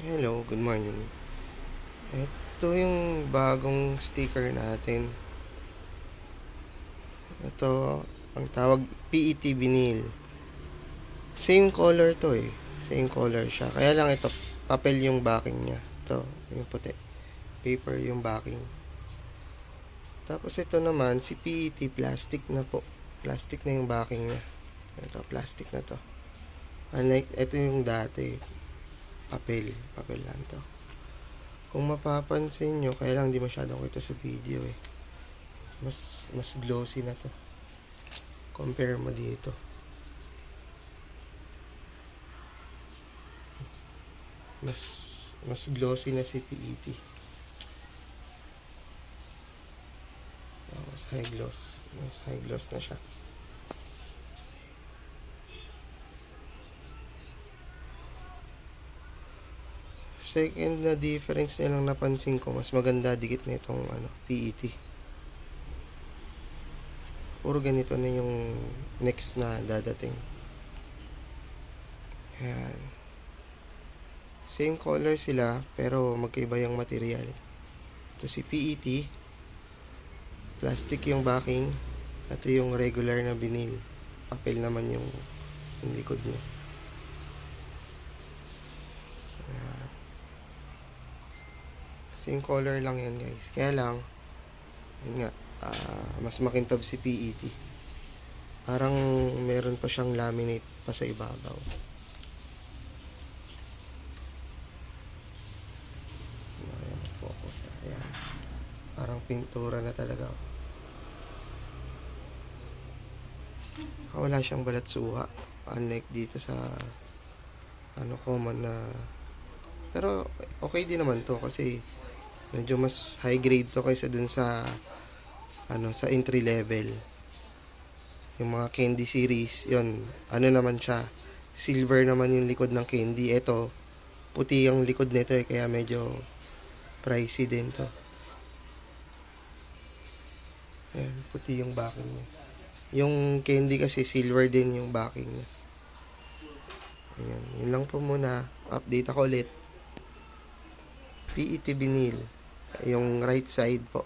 Hello, good morning. Ito yung bagong sticker natin. Ito, ang tawag PET vinyl. Same color to eh. Same color siya. Kaya lang ito, papel yung backing niya. Ito, yung puti. Paper yung backing. Tapos ito naman, si PET, plastic na po. Plastic na yung backing niya. Ito, plastic na to. Unlike, ito yung dati. Papel. Papel lang to. Kung mapapansin nyo, kaya lang hindi masyadong kita sa video eh. Mas glossy na to. Compare mo dito. Mas glossy na si PET. Mas high gloss. Mas high gloss na siya. Second na difference nilang napansin ko, mas maganda dikit na itong PET. Puro ganito na yung next na dadating. Ayan. Same color sila, pero magkaiba yung material. Ito si PET. Plastic yung backing. Ito yung regular na vinyl. Papel naman yung likod niya. Same color lang yan guys. Kaya lang, yun nga, mas makintab si PET. Parang meron pa siyang laminate pa sa ibabaw. Ayan, focus. Ayan. Parang pintura na talaga. Wala siyang balat suha. Unlike dito sa common na. Pero okay din naman to kasi medyo mas high grade to kaysa dun sa sa entry level. Yung mga candy series, yon naman siya, silver naman yung likod ng candy. Ito, puti ang likod nito kaya medyo pricey din to. Ayan, puti yung backing niya. Yung candy kasi silver din yung backing niya. Ayan, yun lang po muna. Update ako ulit. PET vinyl. Yung right side po.